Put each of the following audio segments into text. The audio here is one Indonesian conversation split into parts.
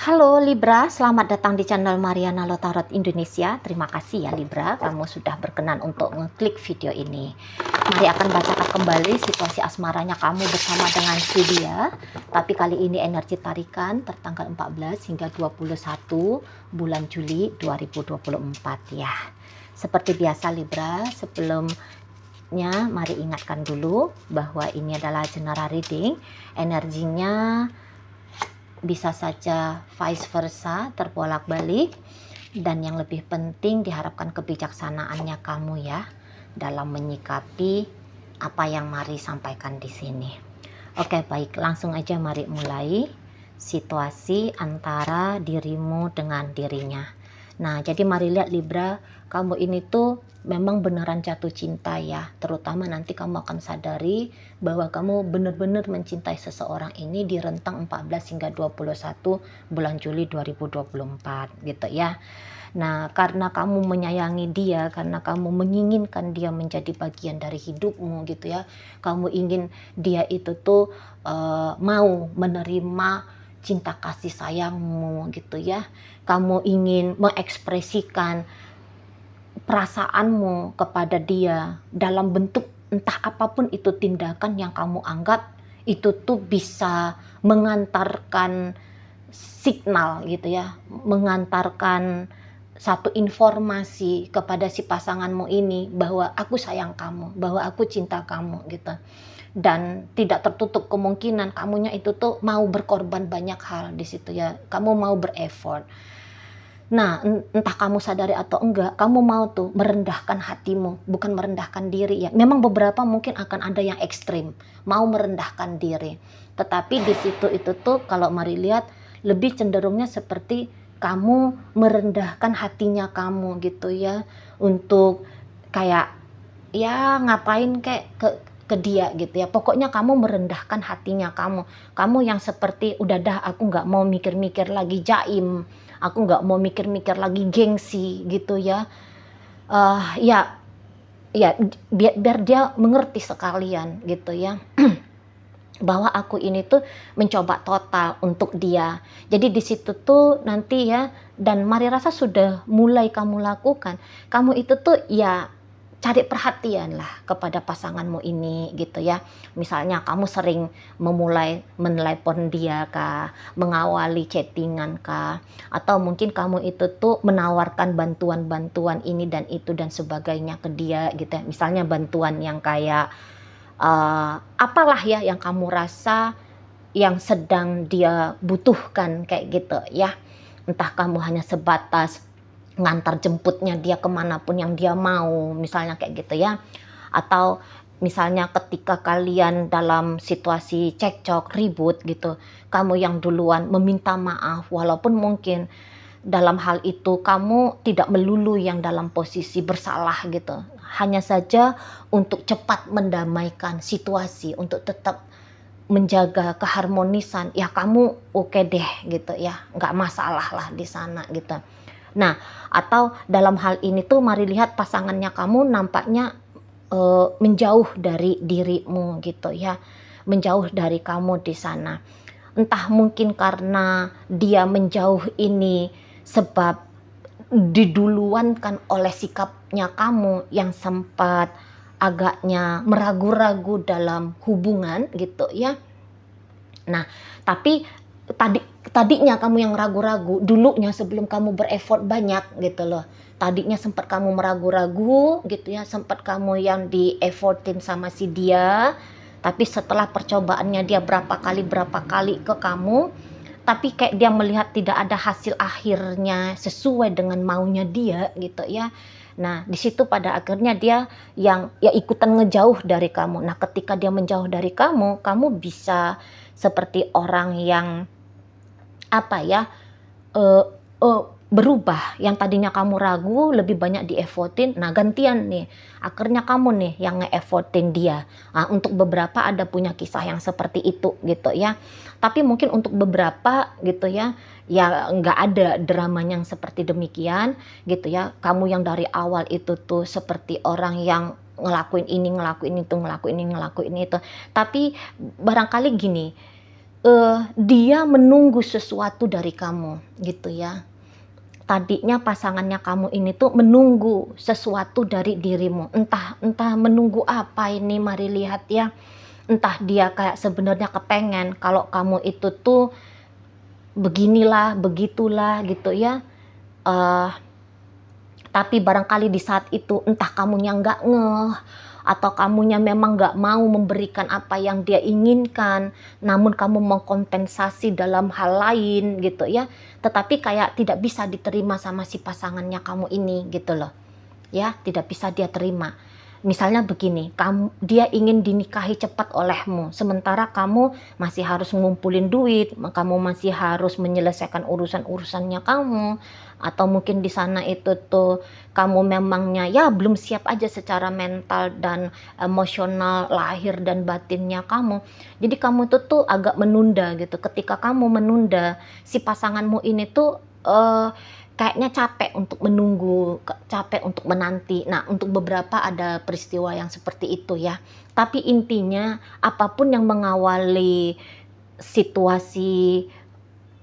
Halo Libra, selamat datang di channel Mariana Lotarot Indonesia. Terima kasih ya Libra, kamu sudah berkenan untuk ngeklik video ini. Mari akan bacakan kembali situasi asmaranya kamu bersama dengan si dia. Tapi kali ini energi tarikan tertanggal 14 hingga 21 bulan Juli 2024 ya. Seperti biasa Libra, sebelumnya mari ingatkan dulu bahwa ini adalah general reading. Energinya bisa saja vice versa, terbolak-balik, dan yang lebih penting diharapkan kebijaksanaannya kamu ya dalam menyikapi apa yang Mari sampaikan di sini. Oke, baik, langsung aja mari mulai situasi antara dirimu dengan dirinya. Nah, jadi mari lihat Libra, kamu ini tuh memang beneran jatuh cinta ya, terutama nanti kamu akan sadari bahwa kamu benar-benar mencintai seseorang ini di rentang 14 hingga 21 bulan Juli 2024 gitu ya. Nah, karena kamu menyayangi dia, karena kamu menginginkan dia menjadi bagian dari hidupmu gitu ya, kamu ingin dia itu tuh mau menerima cinta kasih sayangmu gitu ya, kamu ingin mengekspresikan perasaanmu kepada dia dalam bentuk entah apapun itu tindakan yang kamu anggap itu tuh bisa mengantarkan signal gitu ya, mengantarkan satu informasi kepada si pasanganmu ini bahwa aku sayang kamu, bahwa aku cinta kamu gitu. Dan tidak tertutup kemungkinan kamunya itu tuh mau berkorban banyak hal di situ ya, kamu mau bereffort. Nah, entah kamu sadari atau enggak, kamu mau tuh merendahkan hatimu, bukan merendahkan diri ya. Memang beberapa mungkin akan ada yang ekstrim, mau merendahkan diri. Tetapi di situ itu tuh kalau mari lihat lebih cenderungnya seperti kamu merendahkan hatinya kamu gitu ya. Untuk kayak ya ngapain kayak ke dia gitu ya. Pokoknya kamu merendahkan hatinya kamu. Kamu yang seperti udah dah aku nggak mau mikir-mikir lagi jaim. Aku nggak mau mikir-mikir lagi gengsi gitu ya. Ya biar dia mengerti sekalian gitu ya. Bahwa aku ini tuh mencoba total untuk dia. Jadi di situ tuh nanti ya, dan Mari rasa sudah mulai kamu lakukan. Kamu itu tuh ya cari perhatian lah kepada pasanganmu ini gitu ya. Misalnya kamu sering memulai menelepon dia kah, mengawali chattingan kah, atau mungkin kamu itu tuh menawarkan bantuan-bantuan ini dan itu dan sebagainya ke dia gitu ya. Misalnya bantuan yang kayak apalah ya yang kamu rasa yang sedang dia butuhkan kayak gitu ya. Entah kamu hanya sebatas ngantar jemputnya dia kemanapun yang dia mau, misalnya kayak gitu ya. Atau misalnya ketika kalian dalam situasi cekcok, ribut gitu, kamu yang duluan meminta maaf, walaupun mungkin dalam hal itu kamu tidak melulu yang dalam posisi bersalah gitu. Hanya saja untuk cepat mendamaikan situasi, untuk tetap menjaga keharmonisan, ya kamu oke deh gitu ya, nggak masalah lah di sana gitu. Nah, atau dalam hal ini tuh mari lihat pasangannya kamu nampaknya menjauh dari dirimu gitu ya, menjauh dari kamu di sana. Entah mungkin karena dia menjauh ini sebab diduluankan oleh sikapnya kamu yang sempat agaknya meragu-ragu dalam hubungan gitu ya. Nah, tapi tadinya kamu yang ragu-ragu, dulunya sebelum kamu bereffort banyak gitu loh. Tadinya sempat kamu meragu-ragu gitu ya, sempat kamu yang di-effortin sama si dia. Tapi setelah percobaannya dia berapa kali ke kamu, tapi kayak dia melihat tidak ada hasil akhirnya sesuai dengan maunya dia gitu ya. Nah, di situ pada akhirnya dia yang ya ikutan ngejauh dari kamu. Nah, ketika dia menjauh dari kamu, kamu bisa seperti orang yang apa ya, uh, berubah. Yang tadinya kamu ragu lebih banyak di-effortin, nah gantian nih akhirnya kamu nih yang nge-effortin dia. Nah, untuk beberapa ada punya kisah yang seperti itu gitu ya, tapi mungkin untuk beberapa gitu ya, ya nggak ada dramanya yang seperti demikian gitu ya. Kamu yang dari awal itu tuh seperti orang yang ngelakuin ini, ngelakuin itu, ngelakuin ini, ngelakuin itu. Tapi barangkali gini, dia menunggu sesuatu dari kamu gitu ya. Tadinya pasangannya kamu ini tuh menunggu sesuatu dari dirimu. Entah menunggu apa ini, mari lihat ya. Entah dia kayak sebenarnya kepengen kalau kamu itu tuh beginilah, begitulah gitu ya. Eh, tapi barangkali di saat itu entah kamunya nggak ngeh atau kamunya memang nggak mau memberikan apa yang dia inginkan, namun kamu mengkompensasi dalam hal lain gitu ya, tetapi kayak tidak bisa diterima sama si pasangannya kamu ini gitu loh ya, tidak bisa dia terima. Misalnya begini, dia ingin dinikahi cepat olehmu, sementara kamu masih harus ngumpulin duit, kamu masih harus menyelesaikan urusan-urusannya kamu, atau mungkin di sana itu tuh kamu memangnya ya belum siap aja secara mental dan emosional, lahir dan batinnya kamu. Jadi kamu tuh agak menunda gitu. Ketika kamu menunda, si pasanganmu ini tuh kayaknya capek untuk menunggu, capek untuk menanti. Nah, untuk beberapa ada peristiwa yang seperti itu ya. Tapi intinya apapun yang mengawali situasi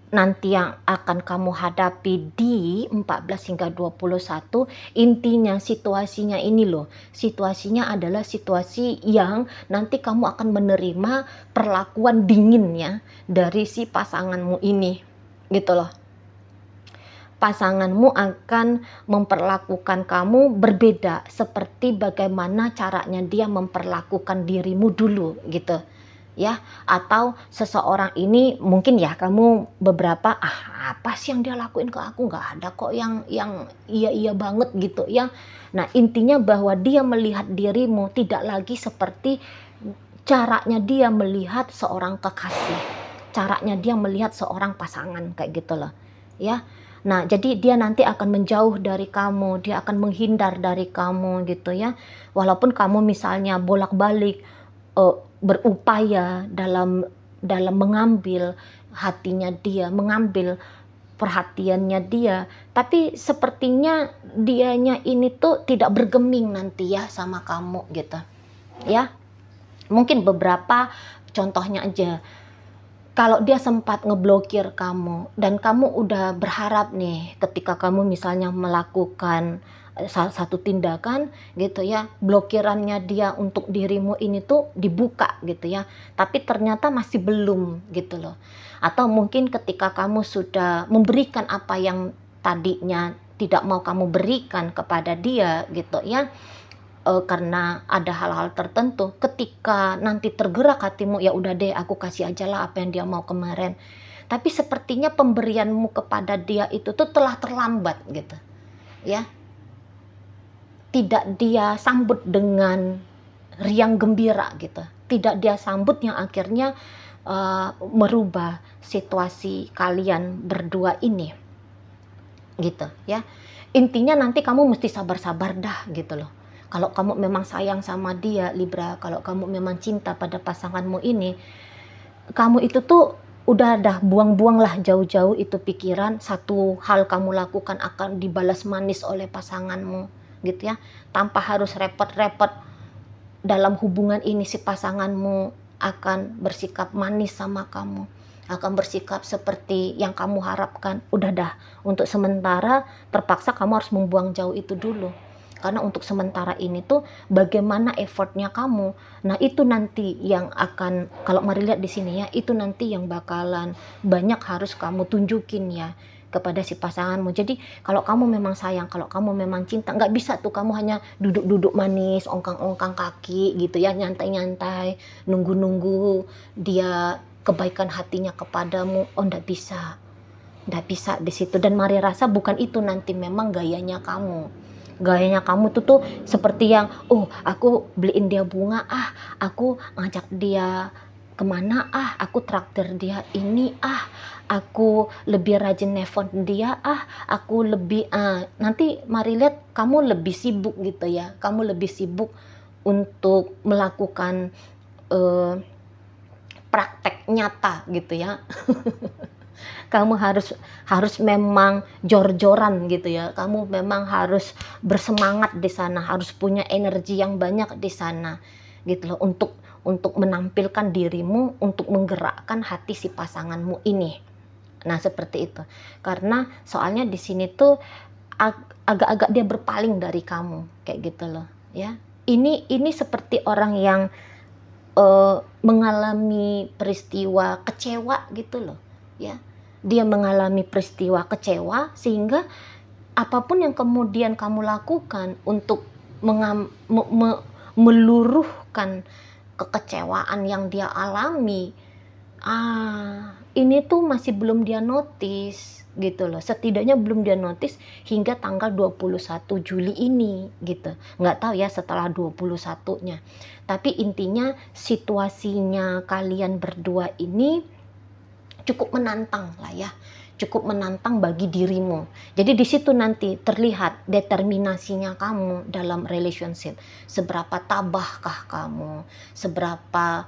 nanti yang akan kamu hadapi di 14 hingga 21, intinya situasinya ini loh. Situasinya adalah situasi yang nanti kamu akan menerima perlakuan dinginnya dari si pasanganmu ini. Gitu loh. Pasanganmu akan memperlakukan kamu berbeda seperti bagaimana caranya dia memperlakukan dirimu dulu gitu ya. Atau seseorang ini mungkin ya kamu beberapa apa sih yang dia lakuin ke aku, nggak ada kok yang iya banget gitu ya. Nah intinya bahwa dia melihat dirimu tidak lagi seperti caranya dia melihat seorang kekasih, caranya dia melihat seorang pasangan kayak gitu loh ya. Nah, jadi dia nanti akan menjauh dari kamu, dia akan menghindar dari kamu gitu ya. Walaupun kamu misalnya bolak-balik berupaya dalam mengambil hatinya dia, mengambil perhatiannya dia, tapi sepertinya dianya ini tuh tidak bergeming nanti ya sama kamu gitu. Ya. Mungkin beberapa contohnya aja. Kalau dia sempat ngeblokir kamu dan kamu udah berharap nih ketika kamu misalnya melakukan satu tindakan gitu ya, blokirannya dia untuk dirimu ini tuh dibuka gitu ya, tapi ternyata masih belum gitu loh. Atau mungkin ketika kamu sudah memberikan apa yang tadinya tidak mau kamu berikan kepada dia gitu ya, karena ada hal-hal tertentu, ketika nanti tergerak hatimu, ya udah deh aku kasih aja lah apa yang dia mau kemarin. Tapi sepertinya pemberianmu kepada dia itu tuh telah terlambat gitu. Ya. Tidak dia sambut dengan riang gembira gitu. Tidak dia sambut yang akhirnya merubah situasi kalian berdua ini. Gitu ya. Intinya nanti kamu mesti sabar-sabar dah gitu loh. Kalau kamu memang sayang sama dia, Libra, kalau kamu memang cinta pada pasanganmu ini, kamu itu tuh udah buang-buanglah jauh-jauh itu pikiran, satu hal kamu lakukan akan dibalas manis oleh pasanganmu, gitu ya. Tanpa harus repot-repot dalam hubungan ini si pasanganmu akan bersikap manis sama kamu, akan bersikap seperti yang kamu harapkan. Udah dah, untuk sementara terpaksa kamu harus membuang jauh itu dulu. Karena untuk sementara ini tuh bagaimana effortnya kamu. Nah itu nanti yang akan, kalau mari lihat di sini ya, itu nanti yang bakalan banyak harus kamu tunjukin ya kepada si pasanganmu. Jadi kalau kamu memang sayang, kalau kamu memang cinta, nggak bisa tuh kamu hanya duduk-duduk manis, ongkang-ongkang kaki gitu ya, nyantai-nyantai, nunggu-nunggu dia kebaikan hatinya kepadamu. Oh nggak bisa di situ. Dan mari rasa bukan itu nanti memang gayanya kamu. Gayanya kamu tuh seperti yang, oh aku beliin dia bunga, aku ngajak dia kemana, aku traktir dia ini, aku lebih rajin nelfon dia, aku lebih, nanti mari lihat kamu lebih sibuk gitu ya, kamu lebih sibuk untuk melakukan praktek nyata gitu ya. Kamu harus memang jor-joran gitu ya. Kamu memang harus bersemangat di sana, harus punya energi yang banyak di sana gitu loh, untuk menampilkan dirimu untuk menggerakkan hati si pasanganmu ini. Nah, seperti itu. Karena soalnya di sini tuh agak-agak dia berpaling dari kamu, kayak gitu loh, ya. Ini seperti orang yang mengalami peristiwa kecewa gitu loh, ya. Dia mengalami peristiwa kecewa sehingga apapun yang kemudian kamu lakukan untuk meluruhkan kekecewaan yang dia alami, ini tuh masih belum dia notice gitu loh. Setidaknya belum dia notice hingga tanggal 21 Juli ini gitu. Nggak tahu ya setelah 21-nya. Tapi intinya situasinya kalian berdua ini cukup menantang lah ya. Cukup menantang bagi dirimu. Jadi di situ nanti terlihat determinasinya kamu dalam relationship. Seberapa tabahkah kamu? Seberapa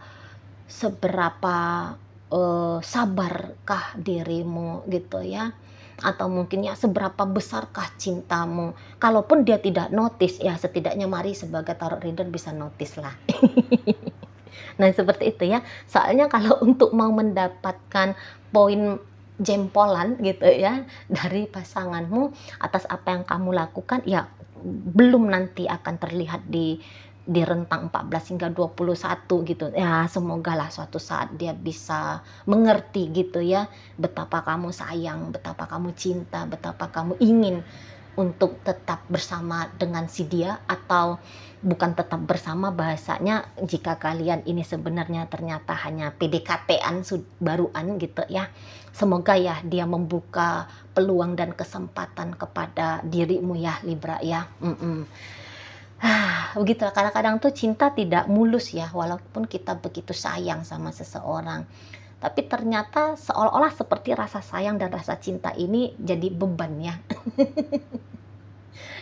sabarkah dirimu gitu ya, atau mungkin ya seberapa besarkah cintamu. Kalaupun dia tidak notice ya, setidaknya mari sebagai tarot reader bisa notice lah. Nah, seperti itu ya. Soalnya kalau untuk mau mendapatkan poin jempolan gitu ya dari pasanganmu atas apa yang kamu lakukan, ya belum nanti akan terlihat di rentang 14 hingga 21 gitu. Ya, semogalah suatu saat dia bisa mengerti gitu ya, betapa kamu sayang, betapa kamu cinta, betapa kamu ingin untuk tetap bersama dengan si dia, atau bukan tetap bersama, bahasanya jika kalian ini sebenarnya ternyata hanya PDKT-an baruan gitu ya. Semoga ya dia membuka peluang dan kesempatan kepada dirimu ya Libra ya. Begitu, kadang-kadang tuh cinta tidak mulus ya, walaupun kita begitu sayang sama seseorang. Tapi ternyata seolah-olah seperti rasa sayang dan rasa cinta ini jadi beban ya.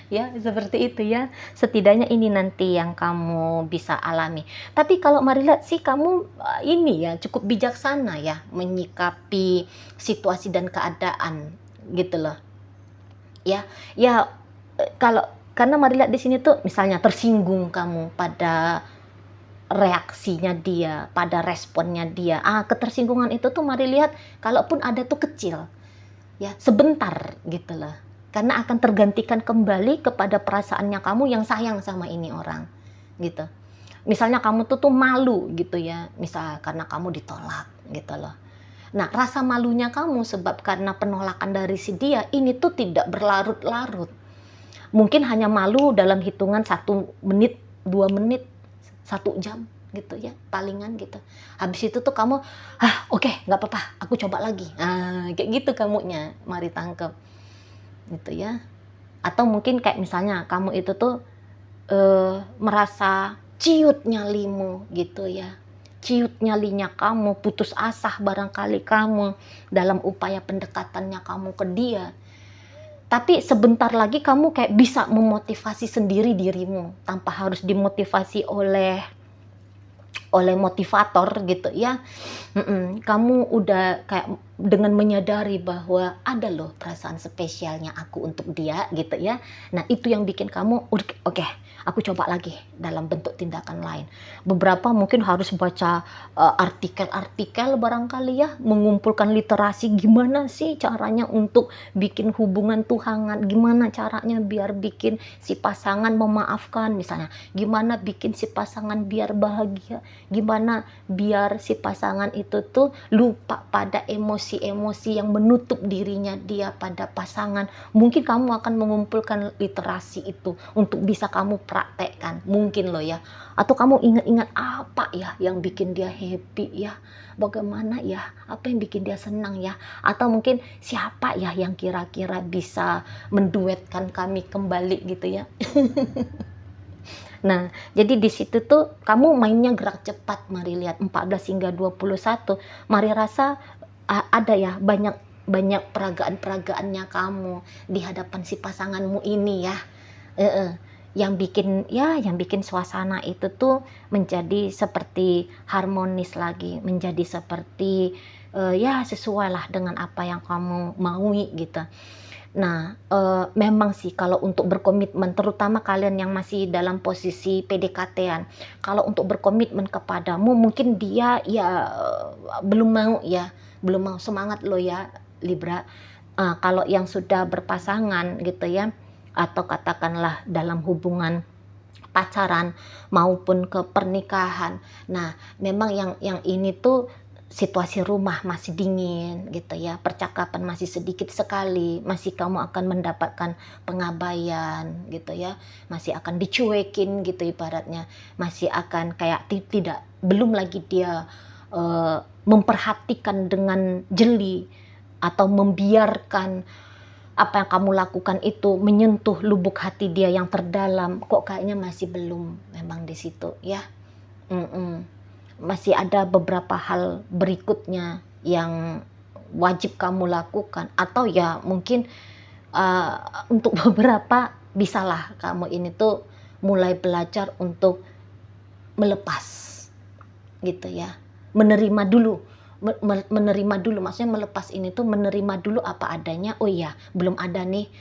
Ya, seperti itu ya. Setidaknya ini nanti yang kamu bisa alami. Tapi kalau mari lihat sih kamu ini ya cukup bijaksana ya menyikapi situasi dan keadaan gitu loh. Ya, ya kalau karena mari lihat di sini tuh misalnya tersinggung kamu pada reaksinya dia, pada responnya dia. Ketersinggungan itu tuh mari lihat kalaupun ada tuh kecil. Ya, sebentar gitu loh. Karena akan tergantikan kembali kepada perasaannya kamu yang sayang sama ini orang. Gitu. Misalnya kamu tuh malu gitu ya, misal karena kamu ditolak gitu loh. Nah, rasa malunya kamu sebab karena penolakan dari si dia ini tuh tidak berlarut-larut. Mungkin hanya malu dalam hitungan 1 menit, 2 menit, 1 jam gitu ya, palingan gitu. Habis itu tuh kamu, oke, nggak apa-apa, aku coba lagi. Kayak gitu kamunya, mari tangkep gitu ya. Atau mungkin kayak misalnya kamu itu tuh merasa ciut nyalimu gitu ya. Ciut nyalinya kamu, putus asa barangkali kamu dalam upaya pendekatannya kamu ke dia. Tapi sebentar lagi kamu kayak bisa memotivasi sendiri dirimu tanpa harus dimotivasi oleh motivator gitu ya. Kamu udah kayak dengan menyadari bahwa ada loh perasaan spesialnya aku untuk dia gitu ya. Nah, itu yang bikin kamu oke, aku coba lagi dalam bentuk tindakan lain. Beberapa mungkin harus baca artikel-artikel barangkali ya, mengumpulkan literasi gimana sih caranya untuk bikin hubungan tuh hangat, gimana caranya biar bikin si pasangan memaafkan misalnya, gimana bikin si pasangan biar bahagia, gimana biar si pasangan itu tuh lupa pada emosi-emosi yang menutup dirinya dia pada pasangan. Mungkin kamu akan mengumpulkan literasi itu untuk bisa kamu praktekkan, mungkin loh ya. Atau kamu ingat-ingat apa ya yang bikin dia happy ya, bagaimana ya, apa yang bikin dia senang ya, atau mungkin siapa ya yang kira-kira bisa menduetkan kami kembali gitu ya. Nah, jadi di situ tuh kamu mainnya gerak cepat, mari lihat 14 hingga 21. Mari rasa ada ya banyak peragaan-peragaannya kamu di hadapan si pasanganmu ini ya. Yang bikin suasana itu tuh menjadi seperti harmonis lagi, menjadi seperti ya sesuai lah dengan apa yang kamu maui gitu. Nah, memang sih kalau untuk berkomitmen, terutama kalian yang masih dalam posisi PDKT-an, kalau untuk berkomitmen kepadamu mungkin dia ya belum mau ya, belum mau. Semangat lo ya Libra. Kalau yang sudah berpasangan gitu ya, atau katakanlah dalam hubungan pacaran maupun ke pernikahan. Nah, memang yang ini tuh situasi rumah masih dingin gitu ya, percakapan masih sedikit sekali, masih kamu akan mendapatkan pengabaian gitu ya, masih akan dicuekin gitu ibaratnya, masih akan kayak tidak, belum lagi dia memperhatikan dengan jeli atau membiarkan apa yang kamu lakukan itu menyentuh lubuk hati dia yang terdalam, kok kayaknya masih belum memang di situ ya. Masih ada beberapa hal berikutnya yang wajib kamu lakukan, atau ya mungkin untuk beberapa bisalah kamu ini tuh mulai belajar untuk melepas gitu ya, menerima dulu. Menerima dulu, maksudnya melepas ini tuh menerima dulu apa adanya. Oh iya, belum ada nih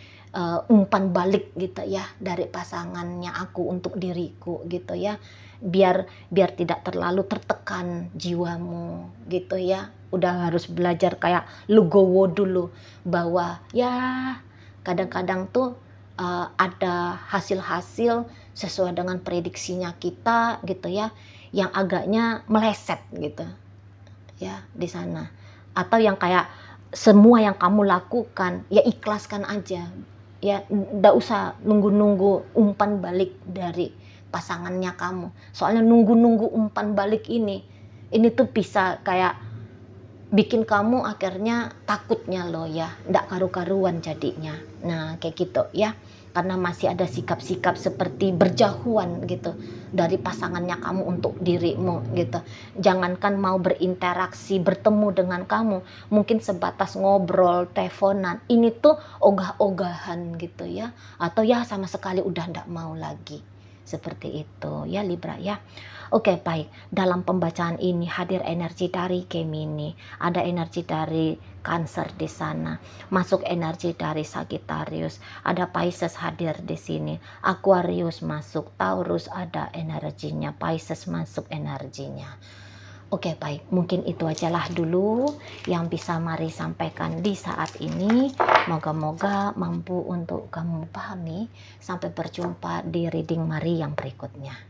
umpan balik gitu ya dari pasangannya aku untuk diriku gitu ya, biar biar tidak terlalu tertekan jiwamu gitu ya. Udah harus belajar kayak legowo dulu, bahwa ya kadang-kadang tuh ada hasil-hasil sesuai dengan prediksinya kita gitu ya, yang agaknya meleset gitu ya di sana, atau yang kayak semua yang kamu lakukan ya ikhlaskan aja ya, nggak usah nunggu-nunggu umpan balik dari pasangannya kamu. Soalnya nunggu-nunggu umpan balik ini tuh bisa kayak bikin kamu akhirnya takutnya loh ya, nggak karu-karuan jadinya. Nah kayak gitu ya, karena masih ada sikap-sikap seperti berjauhan gitu dari pasangannya kamu untuk dirimu gitu. Jangankan mau berinteraksi, bertemu dengan kamu, mungkin sebatas ngobrol, teleponan, ini tuh ogah-ogahan gitu ya, atau ya sama sekali udah nggak mau lagi. Seperti itu ya Libra ya. Oke baik, dalam pembacaan ini hadir energi dari Gemini, ada energi dari Cancer di sana, masuk energi dari Sagittarius, ada Pisces hadir di sini, Aquarius masuk, Taurus ada energinya, Pisces masuk energinya. Oke baik, mungkin itu ajalah dulu yang bisa Mari sampaikan di saat ini. Moga-moga mampu untuk kamu pahami. Sampai berjumpa di reading Mari yang berikutnya.